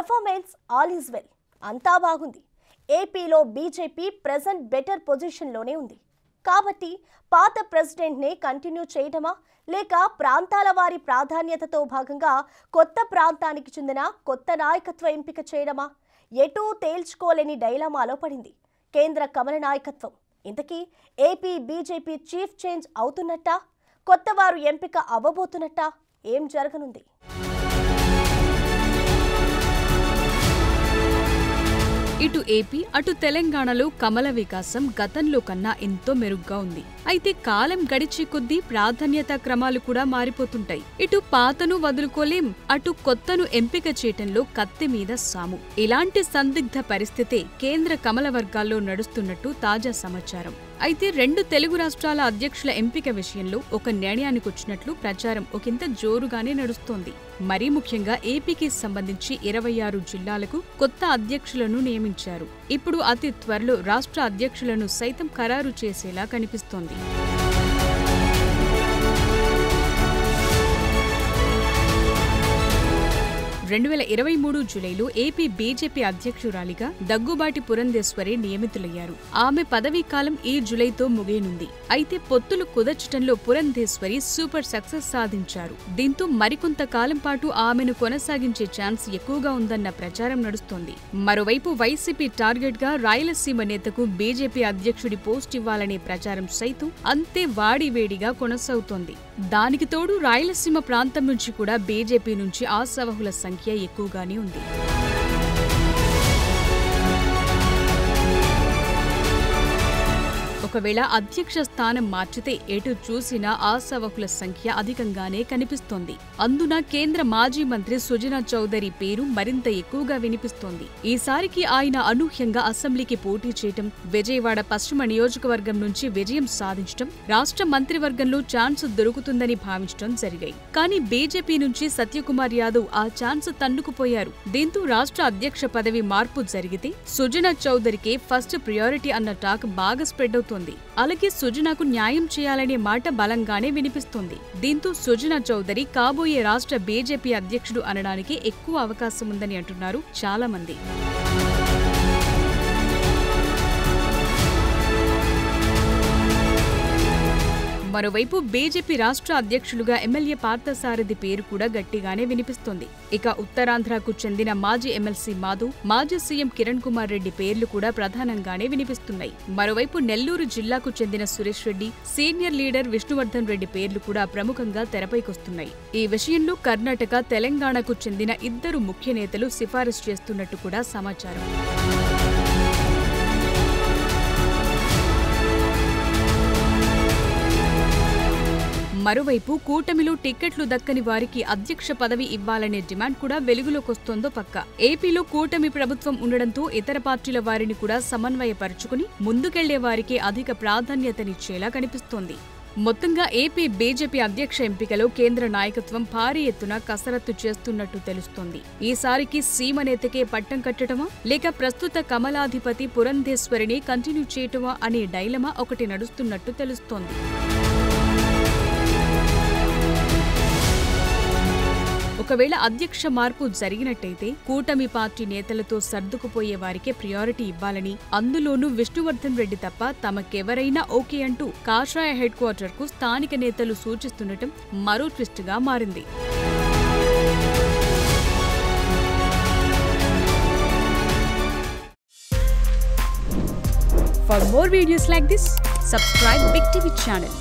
Performance all is well, అంతా బాగుంది. ఏపీలో బీజేపీ ప్రెజెంట్ బెటర్ పొజిషన్లోనే ఉంది. కాబట్టి పాత ప్రెసిడెంట్నే కంటిన్యూ చేయడమా, లేక ప్రాంతాల వారి ప్రాధాన్యతతో భాగంగా కొత్త ప్రాంతానికి చెందిన కొత్త నాయకత్వ ఎంపిక చేయడమా? ఎటూ తేల్చుకోలేని డైలమాలో పడింది కేంద్ర కమల నాయకత్వం. ఇంతకీ ఏపీ బీజేపీ చీఫ్ చేంజ్ అవుతున్నట్టా, కొత్త వారు ఎంపిక అవ్వబోతున్నట్టా, ఏం జరగనుంది? ఇటు ఏపీ అటు తెలంగాణలో కమల వికాసం గతంలో కన్నా ఎంతో మెరుగ్గా ఉంది. అయితే కాలం గడిచే కొద్దీ ప్రాధాన్యత క్రమాలు కూడా మారిపోతుంటాయి. ఇటు పాతను వదులుకోలేం, అటు కొత్తను ఎంపిక చేయటంలో కత్తి మీద సాము. ఇలాంటి సందిగ్ధ పరిస్థితే కేంద్ర కమల వర్గాల్లో నడుస్తున్నట్టు తాజా సమాచారం. అయితే రెండు తెలుగు రాష్ట్రాల అధ్యక్షుల ఎంపిక విషయంలో ఒక నిర్ణయానికి వచ్చినట్లు ప్రచారం ఒకంత జోరుగానే నడుస్తోంది. మరీ ముఖ్యంగా ఏపీకి సంబంధించి 26 జిల్లాలకు కొత్త అధ్యక్షులను నియమించారు. ఇప్పుడు అతి త్వరలో రాష్ట్ర అధ్యక్షులను సైతం ఖరారు చేసేలా కనిపిస్తోంది. 2023 జూలైలో ఏపీ బీజేపీ అధ్యక్షురాలిగా దగ్గుబాటి పురంధేశ్వరి నియమితులయ్యారు. ఆమె పదవీ కాలం ఈ జూలైతో ముగియనుంది. అయితే పొత్తులు కుదర్చడంలో పురంధేశ్వరి సూపర్ సక్సెస్ సాధించారు. దీంతో మరికొంత కాలం పాటు ఆమెను కొనసాగించే ఛాన్స్ ఎక్కువగా ఉందన్న ప్రచారం నడుస్తోంది. మరోవైపు వైసీపీ టార్గెట్ గా రాయలసీమ నేతకు బీజేపీ అధ్యక్షుడి పోస్ట్ ఇవ్వాలనే ప్రచారం సైతం అంతే వాడివేడిగా కొనసాగుతోంది. దానికి తోడు రాయలసీమ ప్రాంతం నుంచి కూడా బీజేపీ నుంచి ఆశావహుల సంఖ్య ఎక్కువగానే ఉంది. ఒకవేళ అధ్యక్ష స్థానం మార్చితే ఎటు చూసినా ఆశావహుల సంఖ్య అధికంగానే కనిపిస్తోంది. అందున కేంద్ర మాజీ మంత్రి సుజనా చౌదరి పేరు మరింత ఎక్కువగా వినిపిస్తోంది. ఈసారికి ఆయన అనూహ్యంగా అసెంబ్లీకి పోటీ చేయటం, విజయవాడ పశ్చిమ నియోజకవర్గం నుంచి విజయం సాధించటం, రాష్ట్ర మంత్రివర్గంలో ఛాన్స్ దొరుకుతుందని భావించడం జరిగాయి. కానీ బీజేపీ నుంచి సత్యకుమార్ యాదవ్ ఆ ఛాన్స్ తన్నుకుపోయారు. దీంతో రాష్ట్ర అధ్యక్ష పదవి మార్పు జరిగితే సుజనా చౌదరికే ఫస్ట్ ప్రియారిటీ అన్న టాక్ బాగా స్ప్రెడ్ అవుతోంది. అలాగే సుజనాకు న్యాయం చేయాలనే మాట బలంగానే వినిపిస్తోంది. దీంతో సుజనా చౌదరి కాబోయే రాష్ట్ర బీజేపీ అధ్యక్షుడు అనడానికి ఎక్కువ అవకాశం ఉందని అంటున్నారు చాలా మంది. మరోవైపు బీజేపీ రాష్ట్ర అధ్యక్షులుగా ఎమ్మెల్యే పార్థసారథి పేరు కూడా గట్టిగానే వినిపిస్తోంది. ఇక ఉత్తరాంధ్రకు చెందిన మాజీ ఎమ్మెల్సీ మాధు, మాజీ సీఎం కిరణ్ కుమార్ రెడ్డి పేర్లు కూడా ప్రధానంగానే వినిపిస్తున్నాయి. మరోవైపు నెల్లూరు జిల్లాకు చెందిన సురేష్ రెడ్డి, సీనియర్ లీడర్ విష్ణువర్ధన్ రెడ్డి పేర్లు కూడా ప్రముఖంగా తెరపైకొస్తున్నాయి. ఈ విషయంలో కర్ణాటక, తెలంగాణకు చెందిన 2 ముఖ్య నేతలు సిఫారసు చేస్తున్నట్టు కూడా సమాచారం. మరోవైపు కూటమిలో టిక్కెట్లు దక్కని వారికి అధ్యక్ష పదవి ఇవ్వాలనే డిమాండ్ కూడా వెలుగులోకొస్తోందో పక్క. ఏపీలో కూటమి ప్రభుత్వం ఉండడంతో ఇతర పార్టీల వారిని కూడా సమన్వయపరుచుకుని ముందుకెళ్లే వారికి అధిక ప్రాధాన్యతనిచ్చేలా కనిపిస్తోంది. మొత్తంగా ఏపీ బీజేపీ అధ్యక్ష ఎంపికలో కేంద్ర నాయకత్వం భారీ ఎత్తున కసరత్తు చేస్తున్నట్టు తెలుస్తోంది. ఈసారికి సీమ నేతకే పట్టం కట్టడమా, లేక ప్రస్తుత కమలాధిపతి పురంధేశ్వరిని కంటిన్యూ చేయటమా అనే డైలమా ఒకటి నడుస్తున్నట్టు తెలుస్తోంది. ఒకవేళ అధ్యక్ష మార్పు జరిగినట్టయితే కూటమి పార్టీ నేతలతో సర్దుకుపోయే వారికే ప్రియారిటీ ఇవ్వాలని, అందులోనూ విష్ణువర్ధన్ రెడ్డి తప్ప తమకెవరైనా ఓకే అంటూ కాషాయ హెడ్ క్వార్టర్ కు స్థానిక నేతలు సూచిస్తుండటం మరో ట్విస్ట్ గా మారింది. For more videos like this, subscribe Big TV channel.